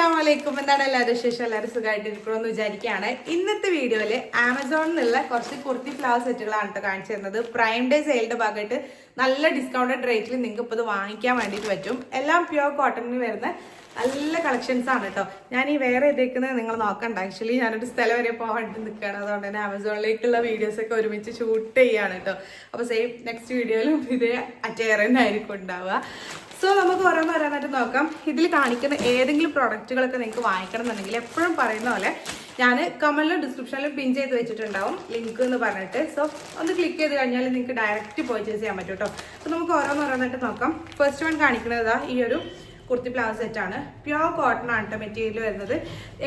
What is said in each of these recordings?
അസ്സലാമലൈക്കും. എന്താണ് എല്ലാവരും വിശേഷം? എല്ലാവരും സുഖമായിട്ടിരിക്കണമെന്ന് വിചാരിക്കുകയാണ്. ഇന്നത്തെ വീഡിയോയിൽ ആമസോണിൽ നിന്നുള്ള കുറച്ച് കുർത്തി ഫ്ലവർ സെറ്റുകളാണ് കേട്ടോ കാണിച്ചു തരുന്നത്. പ്രൈം ഡേ സെയിലിന്റെ ഭാഗമായിട്ട് നല്ല ഡിസ്കൗണ്ടഡ് റേറ്റിൽ നിങ്ങൾക്ക് ഇപ്പോൾ ഇത് വാങ്ങിക്കാൻ വേണ്ടിയിട്ട് പറ്റും. എല്ലാം പ്യുവർ കോട്ടണിൽ വരുന്ന നല്ല കളക്ഷൻസ് ആണ് കേട്ടോ. ഞാൻ ഈ വേറെ ഇതേക്കുന്നത് നിങ്ങൾ നോക്കണ്ട. ആക്ച്വലി ഞാനൊരു സ്ഥലം വരെ പോകാൻ വേണ്ടി നിൽക്കുകയാണ്. അതുകൊണ്ട് തന്നെ ആമസോണിലേക്കുള്ള വീഡിയോസൊക്കെ ഒരുമിച്ച് ഷൂട്ട് ചെയ്യുകയാണ് കേട്ടോ. അപ്പോൾ സെയിം നെക്സ്റ്റ് വീഡിയോയിലും ഇതേ അറ്റയർ തന്നെ ആയിരിക്കും ഉണ്ടാവുക. സോ നമുക്ക് ഓരോന്നായിട്ട് നോക്കാം. ഇതിൽ കാണിക്കുന്ന ഏതെങ്കിലും പ്രൊഡക്റ്റുകളൊക്കെ നിങ്ങൾക്ക് വാങ്ങിക്കണം എന്നുണ്ടെങ്കിൽ എപ്പോഴും പറയുന്ന പോലെ ഞാൻ കമന്റിലും ഡിസ്ക്രിപ്ഷനിലും പിൻ ചെയ്ത് വെച്ചിട്ടുണ്ടാവും ലിങ്ക് എന്ന് പറഞ്ഞിട്ട്. സോ ഒന്ന് ക്ലിക്ക് ചെയ്ത് കഴിഞ്ഞാൽ നിങ്ങൾക്ക് ഡയറക്റ്റ് പർച്ചേസ് ചെയ്യാൻ പറ്റും കേട്ടോ. അപ്പോൾ നമുക്ക് ഓരോന്നായിട്ട് നോക്കാം. ഫസ്റ്റ് വൺ കാണിക്കുന്നത് ഈ ഒരു കുർത്തി പ്ലാസോ സെറ്റാണ്. പ്യുവർ കോട്ടൺ ആണ് കേട്ടോ മെറ്റീരിയൽ വരുന്നത്.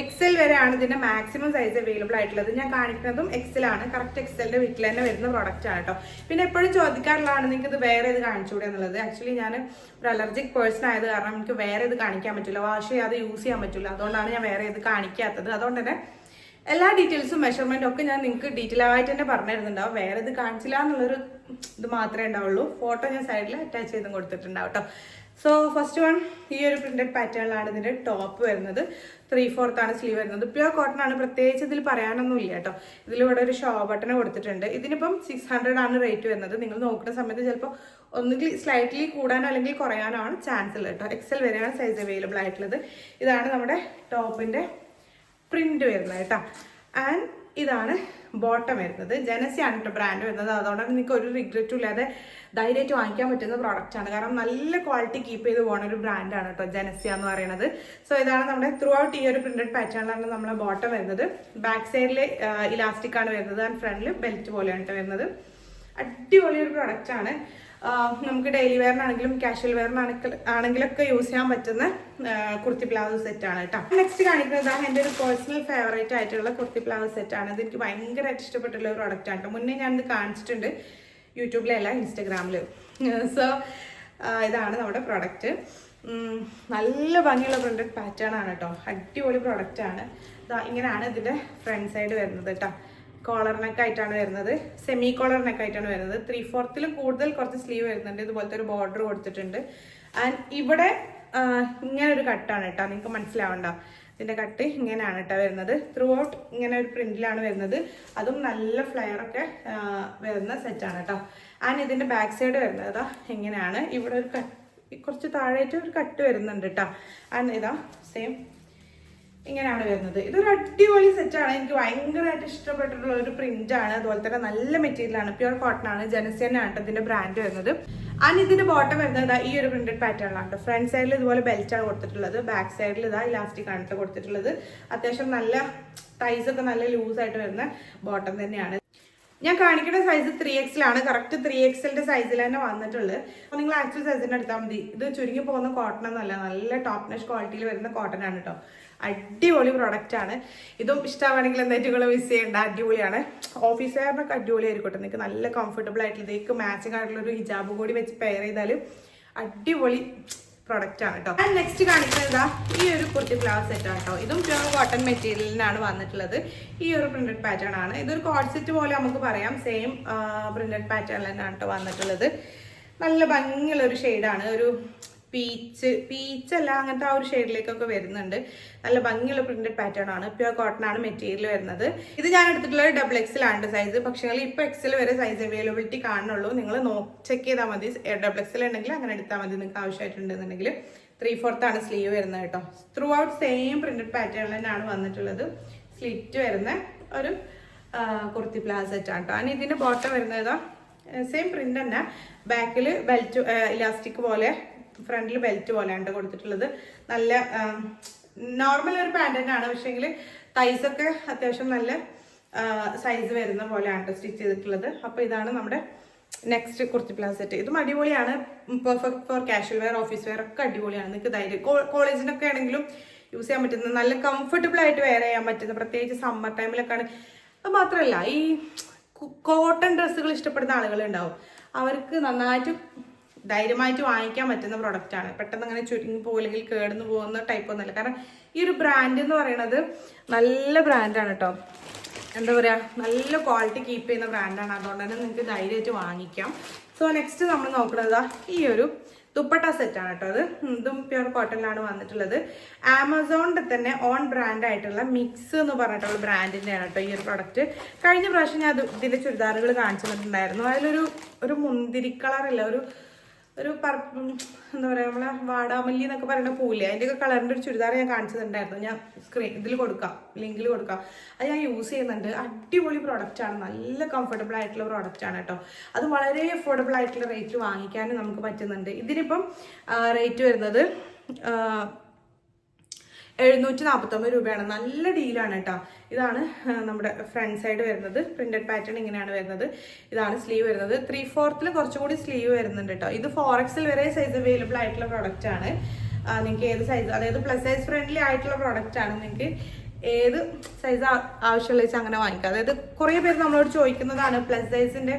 എക്സൽ വരെയാണ് ഇതിന്റെ മാക്സിമം സൈസ് അവൈലബിൾ ആയിട്ടുള്ളത്. ഞാൻ കാണിക്കുന്നതും എക്സൽ ആണ്. കറക്റ്റ് എക്സലിന്റെ വീട്ടിൽ തന്നെ വരുന്ന പ്രോഡക്റ്റ് ആണ് കേട്ടോ. പിന്നെ എപ്പോഴും ചോദിക്കാറുള്ളതാണ് നിങ്ങൾക്ക് ഇത് വേറെ ഇത് കാണിച്ചുകൂടെ എന്നുള്ളത്. ആക്ച്വലി ഞാൻ ഒരു അലർജിക് പേഴ്സൺ ആയത് കാരണം എനിക്ക് വേറെ ഇത് കാണിക്കാൻ പറ്റില്ല, വാഷ് ചെയ്യാതെ യൂസ് ചെയ്യാൻ പറ്റില്ല. അതുകൊണ്ടാണ് ഞാൻ വേറെ ഇത് കാണിക്കാത്തത്. അതുകൊണ്ട് തന്നെ എല്ലാ ഡീറ്റെയിൽസും മെഷർമെന്റും ഒക്കെ ഞാൻ നിങ്ങൾക്ക് ഡീറ്റെയിൽ ആയിട്ട് തന്നെ പറഞ്ഞു തരുന്നുണ്ടാവും. വേറെ ഇത് കാണിച്ചില്ല എന്നുള്ളൊരു ഇത് മാത്രമേ ഉണ്ടാവുള്ളൂ. ഫോട്ടോ ഞാൻ സൈഡിൽ അറ്റാച്ച് ചെയ്തും കൊടുത്തിട്ടുണ്ടാവും കേട്ടോ. സോ ഫസ്റ്റ് വൺ ഈ ഒരു പ്രിന്റഡ് പാറ്റേണിലാണ് ഇതിന്റെ ടോപ്പ് വരുന്നത്. 3/4 ആണ് സ്ലീവ് വരുന്നത്. പ്യുവർ കോട്ടൺ ആണ്, പ്രത്യേകിച്ച് ഇതിൽ പറയാനൊന്നും ഇല്ല കേട്ടോ. ഇതിലിവിടെ ഒരു ഷോ ബട്ടൺ കൊടുത്തിട്ടുണ്ട്. ഇതിനിപ്പം 600 ആണ് റേറ്റ് വരുന്നത്. നിങ്ങൾ നോക്കുന്ന സമയത്ത് ചിലപ്പോൾ ഒന്നുകിൽ സ്ലൈറ്റ്ലി കൂടാനോ അല്ലെങ്കിൽ കുറയാനോ ആണ് ചാൻസ് ഉള്ളത് കേട്ടോ. എക്സൽ വരെയാണ് സൈസ് അവൈലബിൾ ആയിട്ടുള്ളത്. ഇതാണ് നമ്മുടെ ടോപ്പിന്റെ പ്രിന്റ് വരുന്നത് കേട്ടോ. ആൻഡ് ഇതാണ് ബോട്ടം വരുന്നത്. ജനസിയാണ് കേട്ടോ ബ്രാൻഡ് വരുന്നത്. അതുകൊണ്ടാണ് നിങ്ങൾക്ക് ഒരു റിഗ്രറ്റും ഇല്ലാതെ ധൈര്യമായിട്ട് വാങ്ങിക്കാൻ പറ്റുന്ന പ്രോഡക്റ്റ് ആണ്. കാരണം നല്ല ക്വാളിറ്റി കീപ്പ് ചെയ്ത് പോകുന്ന ഒരു ബ്രാൻഡാണ് കേട്ടോ ജനസിയ എന്ന് പറയുന്നത്. സോ ഇതാണ് നമ്മുടെ ത്രൂ ഔട്ട് ഈ ഒരു പ്രിന്റഡ് പാറ്റേണിലാണ് നമ്മളെ ബോട്ടം വരുന്നത്. ബാക്ക് സൈഡിൽ ഇലാസ്റ്റിക് ആണ് വരുന്നത്. ആൻഡ് ഫ്രണ്ടിൽ ബെൽറ്റ് പോലെയാണ് കേട്ടോ വരുന്നത്. അടിപൊളി ഒരു പ്രൊഡക്റ്റ് ആണ്. നമുക്ക് ഡെയിലി വെയറിനാണെങ്കിലും കാഷ്വൽ വെയറിനാണെങ്കിലൊക്കെ യൂസ് ചെയ്യാൻ പറ്റുന്ന കുർത്തി പ്ലാസോ സെറ്റ് ആണ് കേട്ടോ. നെക്സ്റ്റ് കാണിക്കുന്നത് എൻ്റെ ഒരു പേഴ്സണൽ ഫേവറേറ്റ് ആയിട്ടുള്ള കുർത്തി പ്ലാസോ സെറ്റ് ആണ്. ഇത് എനിക്ക് ഭയങ്കരമായിട്ട് ഇഷ്ടപ്പെട്ടുള്ള ഒരു പ്രൊഡക്റ്റ് ആണ് കേട്ടോ. മുന്നേ ഞാനിത് കാണിച്ചിട്ടുണ്ട്, യൂട്യൂബിലല്ല ഇൻസ്റ്റഗ്രാമിൽ. സോ ഇതാണ് നമ്മുടെ പ്രൊഡക്റ്റ്. നല്ല ഭംഗിയുള്ള പ്രിന്റഡ് പാറ്റേൺ ആണ് കേട്ടോ. അടിപൊളി പ്രൊഡക്റ്റ് ആണ്. ഇങ്ങനെയാണ് ഇതിൻ്റെ ഫ്രണ്ട് സൈഡ് വരുന്നത് കേട്ടോ. കോളർ നെക്ക് ആയിട്ടാണ് വരുന്നത്. സെമി കോളർ നെക്ക് ആയിട്ടാണ് വരുന്നത്. 3/4 കൂടുതൽ കുറച്ച് സ്ലീവ് വരുന്നുണ്ട്. ഇതുപോലത്തെ ഒരു ബോർഡർ കൊടുത്തിട്ടുണ്ട്. ആൻഡ് ഇവിടെ ഇങ്ങനെ ഒരു കട്ടാണ് കേട്ടോ. നിങ്ങൾക്ക് മനസ്സിലാവണ്ട, ഇതിന്റെ കട്ട് ഇങ്ങനെയാണ് കേട്ടോ വരുന്നത്. ത്രൂ ഔട്ട് ഇങ്ങനെ ഒരു പ്രിന്റിലാണ് വരുന്നത്. അതും നല്ല ഫ്ലെയർ ഒക്കെ വരുന്ന സെറ്റാണ് കേട്ടോ. ആൻഡ് ഇതിന്റെ ബാക്ക് സൈഡ് വരുന്നത് ഇങ്ങനെയാണ്. ഇവിടെ ഒരു കുറച്ച് താഴേറ്റ് ഒരു കട്ട് വരുന്നുണ്ട് കേട്ടോ. ആൻഡ് ഇതാ സെയിം ഇങ്ങനെയാണ് വരുന്നത്. ഇതൊരു അടിപൊളി സെറ്റാണ്. എനിക്ക് ഭയങ്കരമായിട്ട് ഇഷ്ടപ്പെട്ടിട്ടുള്ള ഒരു പ്രിന്റ് ആണ്. അതുപോലെ തന്നെ നല്ല മെറ്റീരിയൽ ആണ്. പ്യുവർ കോട്ടൺ ആണ്. ജനസിയനാണ് കേട്ടോ ഇതിന്റെ ബ്രാൻഡ് വരുന്നത്. ആൻഡ് ഇതിന്റെ ബോട്ടം വരുന്നത് ഈ ഒരു പ്രിന്റഡ് പാറ്റേണിലാണ് കേട്ടോ. ഫ്രണ്ട് സൈഡിൽ ഇതുപോലെ ബെൽറ്റ് ആണ് കൊടുത്തിട്ടുള്ളത്. ബാക്ക് സൈഡിൽ ഇലാസ്റ്റിക് ആണ് കേട്ടോ കൊടുത്തിട്ടുള്ളത്. അത്യാവശ്യം നല്ല ടൈസ് ഒക്കെ നല്ല ലൂസ് ആയിട്ട് വരുന്ന ബോട്ടം തന്നെയാണ്. ഞാൻ കാണിക്കുന്ന സൈസ് 3XL ആണ്. കറക്റ്റ് 3XLന്റെ സൈസിൽ തന്നെ വന്നിട്ടുള്ളത്. അപ്പോൾ നിങ്ങൾ ആക്ച്വൽ സൈസിന്റെ എടുത്താൽ മതി. ഇത് ചുരുങ്ങി പോകുന്ന കോട്ടൺ ഒന്നല്ല, നല്ല ടോപ്പ് നെഷ് ക്വാളിറ്റിയിൽ വരുന്ന കോട്ടൺ ആണ് കേട്ടോ. അടിപൊളി പ്രൊഡക്റ്റ് ആണ്. ഇതും ഇഷ്ടമാണെങ്കിൽ എന്തായിട്ട് മിസ് ചെയ്യേണ്ട, അടിപൊളിയാണ്. ഓഫീസ് വെയറിനൊക്കെ അടിപൊളി ആയിരിക്കട്ടെ. നിങ്ങൾക്ക് നല്ല കംഫർട്ടബിൾ ആയിട്ടുള്ള ഇതിലേക്ക് മാച്ചിങ് ആയിട്ടുള്ള ഒരു ഹിജാബ് കൂടി വെച്ച് പെയർ ചെയ്താൽ അടിപൊളി പ്രൊഡക്റ്റ് ആണ് കേട്ടോ. ആൻഡ് നെക്സ്റ്റ് കാണിക്കുന്നത് ഈ ഒരു കുർത്തി ഫ്ലവർ സെറ്റ് ആണ് കേട്ടോ. ഇതും പ്യുവർ കോട്ടൺ മെറ്റീരിയലിനാണ് വന്നിട്ടുള്ളത്. ഈ ഒരു പ്രിന്റഡ് പാറ്റേൺ ആണ്. ഇതൊരു കോഡ് സെറ്റ് പോലെ നമുക്ക് പറയാം. സെയിം പ്രിന്റഡ് പാറ്റേൺ തന്നെയാണ് കേട്ടോ വന്നിട്ടുള്ളത്. നല്ല ഭംഗിയുള്ള ഒരു ഷെയ്ഡാണ്. ഒരു പീച്ചല്ല, അങ്ങനത്തെ ആ ഒരു ഷെയ്ഡിലേക്കൊക്കെ വരുന്നുണ്ട്. നല്ല ഭംഗിയുള്ള പ്രിന്റഡ് പാറ്റേൺ ആണ്. പ്യുവർ കോട്ടൺ ആണ് മെറ്റീരിയൽ വരുന്നത്. ഇത് ഞാൻ എടുത്തിട്ടുള്ളത് XXL ആണ് സൈസ്. പക്ഷേ ഇപ്പോൾ XL വരെ സൈസ് അവൈലബിലിറ്റി കാണുന്നുള്ളൂ. നിങ്ങൾ ചെക്ക് ചെയ്താൽ മതി. XXL ഉണ്ടെങ്കിൽ അങ്ങനെ എടുത്താൽ മതി. നിങ്ങൾക്ക് ആവശ്യമായിട്ടുണ്ടെന്നുണ്ടെങ്കിൽ 3/4 ആണ് സ്ലീവ് വരുന്നത് കേട്ടോ. Through out same printed pattern തന്നെയാണ് വന്നിട്ടുള്ളത്. സ്ലിറ്റ് വരുന്ന ഒരു കുർത്തി പ്ലാസോ സെറ്റ് ആണ് കേട്ടോ. അതിന് ഇതിന്റെ ബോട്ടം വരുന്നത് സെയിം പ്രിന്റ് തന്നെ. ബാക്കിൽ ബെൽറ്റ് ഇലാസ്റ്റിക് പോലെ, ഫ്രണ്ടിൽ ബെൽറ്റ് പോലെയാണ് കൊടുത്തിട്ടുള്ളത്. നല്ല നോർമൽ ഒരു പാൻറ് തന്നെയാണ്. പക്ഷേങ്കിൽ തൈസൊക്കെ അത്യാവശ്യം നല്ല സൈസ് വരുന്ന പോലെയാണ് സ്റ്റിച്ച് ചെയ്തിട്ടുള്ളത്. അപ്പോൾ ഇതാണ് നമ്മുടെ നെക്സ്റ്റ് കുർത്തി പ്ലാസോ സെറ്റ്. ഇതും അടിപൊളിയാണ്. Perfect for casual wear, office wear ഒക്കെ അടിപൊളിയാണ്. നിങ്ങൾക്ക് ധൈര്യം കോളേജിനൊക്കെ ആണെങ്കിലും യൂസ് ചെയ്യാൻ പറ്റുന്ന, നല്ല കംഫർട്ടബിൾ ആയിട്ട് വെയർ ചെയ്യാൻ പറ്റുന്ന, പ്രത്യേകിച്ച് സമ്മർ ടൈമിലൊക്കെയാണ്. അത് മാത്രമല്ല, ഈ കോട്ടൺ ഡ്രസ്സുകൾ ഇഷ്ടപ്പെടുന്ന ആളുകളുണ്ടാവും. അവർക്ക് നന്നായിട്ട് ധൈര്യമായിട്ട് വാങ്ങിക്കാൻ പറ്റുന്ന പ്രൊഡക്റ്റ് ആണ്. പെട്ടെന്ന് അങ്ങനെ ചുരുങ്ങി പോകില്ലെങ്കിൽ കേടുന്നു പോകുന്ന ടൈപ്പ് ഒന്നുമല്ല. കാരണം ഈ ഒരു ബ്രാൻഡ് എന്ന് പറയുന്നത് നല്ല ബ്രാൻഡാണ് കേട്ടോ. എന്താ പറയുക, നല്ല ക്വാളിറ്റി കീപ്പ് ചെയ്യുന്ന ബ്രാൻഡാണ്. അതുകൊണ്ട് തന്നെ നിങ്ങൾക്ക് ധൈര്യമായിട്ട് വാങ്ങിക്കാം. സോ നെക്സ്റ്റ് നമ്മൾ നോക്കുന്നത് ഈ ഒരു ദുപ്പട്ട സെറ്റാണ് കേട്ടോ അത്. ഇതും പ്യുർ കോട്ടണിലാണ് വന്നിട്ടുള്ളത്. ആമസോണിന്റെ തന്നെ ഓൺ ബ്രാൻഡ് ആയിട്ടുള്ള മിക്സ് എന്ന് പറഞ്ഞിട്ടുള്ള ബ്രാൻഡിന്റെയാണ് കേട്ടോ ഈ ഒരു പ്രൊഡക്റ്റ്. കഴിഞ്ഞ പ്രാവശ്യം ഞാൻ ഇതിന്റെ ചുരിദാറുകൾ കാണിച്ചു തന്നിട്ടുണ്ടായിരുന്നു. അതിലൊരു മുന്തിരി കളറില്ല, ഒരു എന്താ പറയുക, നമ്മളെ വാടാമല്ലി എന്നൊക്കെ പറയുന്ന പൂല്ലേ, അതിൻ്റെയൊക്കെ കളറിൻ്റെ ഒരു ചുരിദാർ ഞാൻ കാണിച്ചിട്ടുണ്ടായിരുന്നു. ഞാൻ ഇതിൽ കൊടുക്കാം, ലിങ്കിൽ കൊടുക്കാം. അത് ഞാൻ യൂസ് ചെയ്യുന്നുണ്ട്. അടിപൊളി പ്രോഡക്റ്റാണ്, നല്ല കംഫർട്ടബിൾ ആയിട്ടുള്ള പ്രോഡക്റ്റാണ് കേട്ടോ. അത് വളരെ അഫോർഡബിൾ ആയിട്ടുള്ള റേറ്റ് വാങ്ങിക്കാനും നമുക്ക് പറ്റുന്നുണ്ട്. ഇതിനിപ്പം റേറ്റ് വരുന്നത് 749 രൂപയാണ്. നല്ല ഡീലാണ് കേട്ടോ. ഇതാണ് നമ്മുടെ ഫ്രണ്ട് സൈഡ് വരുന്നത്. പ്രിന്റഡ് പാറ്റേൺ ഇങ്ങനെയാണ് വരുന്നത്. ഇതാണ് സ്ലീവ് വരുന്നത്. 3/4 കുറച്ചുകൂടി സ്ലീവ് വരുന്നുണ്ട് കേട്ടോ. ഇത് 4XL വരെ സൈസ് അവൈലബിൾ ആയിട്ടുള്ള പ്രോഡക്റ്റ് ആണ്. നിങ്ങൾക്ക് ഏത് സൈസ്, അതായത് പ്ലസ് സൈസ് ഫ്രണ്ട്ലി ആയിട്ടുള്ള പ്രോഡക്റ്റ് ആണ്. നിങ്ങൾക്ക് ഏത് സൈസ് ആവശ്യമുള്ള വെച്ചാൽ അങ്ങനെ വാങ്ങിക്കാം. അതായത് കുറേ പേര് നമ്മളോട് ചോദിക്കുന്നതാണ് പ്ലസ് സൈസിന്റെ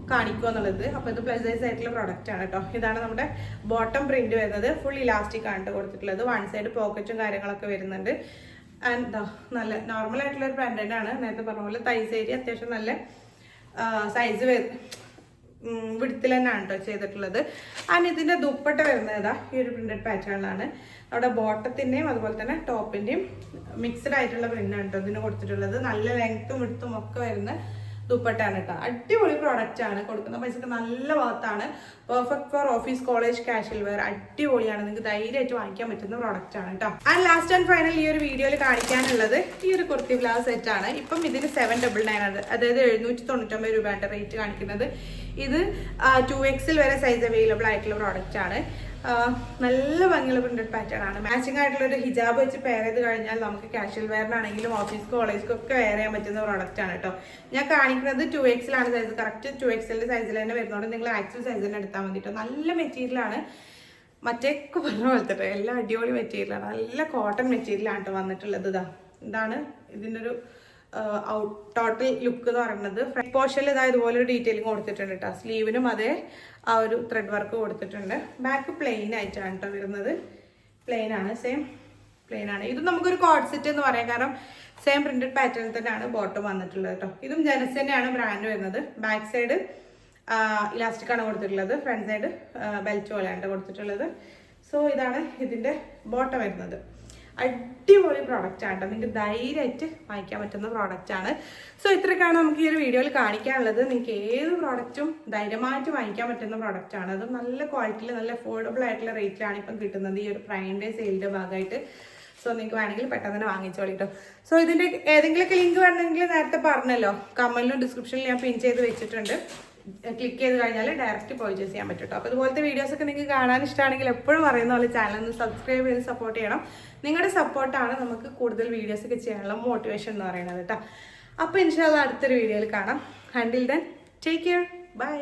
കാണിക്കുക എന്നുള്ളത്. അപ്പോൾ ഇത് പ്ലസ് സൈസ് ആയിട്ടുള്ള പ്രോഡക്റ്റ് ആണ് കേട്ടോ. ഇതാണ് നമ്മുടെ ബോട്ടം പ്രിന്റ് വരുന്നത്. ഫുൾ ഇലാസ്റ്റിക് ആണ് കൊടുത്തിട്ടുള്ളത്. വൺ സൈഡ് പോക്കറ്റും കാര്യങ്ങളൊക്കെ വരുന്നുണ്ട്. ആൻഡ് നല്ല നോർമൽ ആയിട്ടുള്ള ഒരു ബ്രാൻഡഡ് ആണ്. നേരത്തെ പറഞ്ഞ പോലെ തൈസ് ഏരിയ അത്യാവശ്യം നല്ല സൈസ് വിടുത്തിൽ തന്നെയാണ് കേട്ടോ ചെയ്തിട്ടുള്ളത്. ആൻഡ് ഇതിന്റെ ദുപ്പട്ട വരുന്നത് ഈ ഒരു പ്രിന്റഡ് പാറ്റേണിലാണ്. അവിടെ ബോട്ടത്തിന്റെയും അതുപോലെ തന്നെ ടോപ്പിന്റെയും മിക്സ്ഡ് ആയിട്ടുള്ള പ്രിന്റ് ആണ് കേട്ടോ ഇതിന് കൊടുത്തിട്ടുള്ളത്. നല്ല ലെങ്ത്തും വിടുത്തും ഒക്കെ വരുന്ന ദുപ്പട്ടാണ് കേട്ടോ. അടിപൊളി പ്രോഡക്റ്റ് ആണ്. കൊടുക്കുന്ന പൈസക്ക് നല്ല ഭാഗത്താണ്. Perfect for office, college, casual wear. അടിപൊളിയാണ്. നിങ്ങൾക്ക് ധൈര്യമായിട്ട് വാങ്ങിക്കാൻ പറ്റുന്ന പ്രോഡക്റ്റ് ആണ് കേട്ടോ. ആൻഡ് ലാസ്റ്റ് ആൻഡ് ഫൈനൽ ഈ ഒരു വീഡിയോയിൽ കാണിക്കാനുള്ളത് ഈ ഒരു കുർത്തി ബ്ലൗസ് സെറ്റ് ആണ്. ഇപ്പം ഇതിന് 799 ആണ്, അതായത് 799 രൂപയുടെ റേറ്റ് കാണിക്കുന്നത്. ഇത് 2XL വരെ സൈസ് അവൈലബിൾ ആയിട്ടുള്ള പ്രോഡക്റ്റ് ആണ്. നല്ല ഭംഗിയുള്ള പ്രിന്റഡ് പാറ്റേൺ ആണ്. മാച്ചിങ് ആയിട്ടുള്ള ഒരു ഹിജാബ് വെച്ച് പെയർ ചെയ്ത് കഴിഞ്ഞാൽ നമുക്ക് കാഷ്വൽ വെയറിനാണെങ്കിലും ഓഫീസ് കോളേജിലൊക്കെ വെയർ ചെയ്യാൻ പറ്റുന്ന പ്രോഡക്റ്റ് ആണ് കേട്ടോ. ഞാൻ കാണിക്കുന്നത് 2XL ആണ് സൈസ്. കറക്റ്റ് 2XL സൈസിൽ തന്നെ വരുന്നതുകൊണ്ട് നിങ്ങൾ ആക്ച്വൽ സൈസ് തന്നെ എടുത്താൽ മതി കേട്ടോ. നല്ല മെറ്റീരിയൽ ആണ്. മറ്റേക്ക് പറഞ്ഞ പോലത്തെ എല്ലാം അടിപൊളി മെറ്റീരിയലാണ്. നല്ല കോട്ടൺ മെറ്റീരിയലാണ് കേട്ടോ വന്നിട്ടുള്ളത്. ഇതാണ് ഇതിൻ്റെ ഒരു ടോട്ടൽ ലുക്ക് എന്ന് പറയുന്നത്. ഫ്രണ്ട് പോർഷനിൽ ഇതുപോലെ ഒരു ഡീറ്റെയിലിംഗ് കൊടുത്തിട്ടുണ്ട് കേട്ടോ. സ്ലീവിനും അതേ ആ ഒരു ത്രെഡ് വർക്ക് കൊടുത്തിട്ടുണ്ട്. ബാക്ക് പ്ലെയിൻ ആയിട്ടാണ് കേട്ടോ വരുന്നത്. പ്ലെയിൻ ആണ്, സെയിം പ്ലെയിൻ ആണ്. ഇത് നമുക്കൊരു കോഡ് സെറ്റ് എന്ന് പറയാം, കാരണം സെയിം പ്രിന്റഡ് പാറ്റേണിൽ തന്നെയാണ് ബോട്ടം വന്നിട്ടുള്ളത് കേട്ടോ. ഇതും ജനസ് തന്നെയാണ് ബ്രാൻഡ് വരുന്നത്. ബാക്ക് സൈഡ് ഇലാസ്റ്റിക് ആണ് കൊടുത്തിട്ടുള്ളത്. ഫ്രണ്ട് സൈഡ് ബെൽറ്റ് പോലെയാണ് കൊടുത്തിട്ടുള്ളത്. സോ ഇതാണ് ഇതിന്റെ ബോട്ടം വരുന്നത്. അടിപൊളി പ്രോഡക്റ്റ് ആണ് കേട്ടോ. നിങ്ങൾക്ക് ധൈര്യമായിട്ട് വാങ്ങിക്കാൻ പറ്റുന്ന പ്രോഡക്റ്റ് ആണ്. സോ ഇത്രയൊക്കെയാണ് നമുക്ക് ഈ ഒരു വീഡിയോയിൽ കാണിക്കാനുള്ളത്. നിങ്ങൾക്ക് ഏത് പ്രോഡക്റ്റും ധൈര്യമായിട്ട് വാങ്ങിക്കാൻ പറ്റുന്ന പ്രോഡക്റ്റ് ആണ്. അത് നല്ല ക്വാളിറ്റിയിൽ നല്ല അഫോർഡബിൾ ആയിട്ടുള്ള റേറ്റിലാണ് ഇപ്പം കിട്ടുന്നത് ഈ ഒരു പ്രൈം ഡേ സെയിലിന്റെ ഭാഗമായിട്ട്. സോ നിങ്ങൾക്ക് വേണമെങ്കിൽ പെട്ടെന്ന് തന്നെ വാങ്ങിച്ചോളിട്ടോ. സോ ഇതിന്റെ ഏതെങ്കിലുമൊക്കെ ലിങ്ക് വേണമെങ്കിൽ നേരത്തെ പറഞ്ഞല്ലോ, കമന്റിലും ഡിസ്ക്രിപ്ഷനിൽ ഞാൻ പിൻ ചെയ്ത് വെച്ചിട്ടുണ്ട്. ക്ലിക്ക് ചെയ്ത് കഴിഞ്ഞാൽ ഡയറക്റ്റ് പർച്ചേസ് ചെയ്യാൻ പറ്റും കേട്ടോ. അപ്പോൾ ഇതുപോലത്തെ വീഡിയോസൊക്കെ നിങ്ങൾക്ക് കാണാൻ ഇഷ്ടമാണെങ്കിൽ എപ്പോഴും പറയുന്ന പോലെ ചാനൽ ഒന്ന് സബ്സ്ക്രൈബ് ചെയ്ത് സപ്പോർട്ട് ചെയ്യണം. നിങ്ങളുടെ സപ്പോർട്ടാണ് നമുക്ക് കൂടുതൽ വീഡിയോസൊക്കെ ചെയ്യാനുള്ള മോട്ടിവേഷൻ എന്ന് പറയുന്നത് കേട്ടോ. അപ്പോൾ ഇൻഷാല്ലാ അടുത്തൊരു വീഡിയോയിൽ കാണാം. Until then take care, by.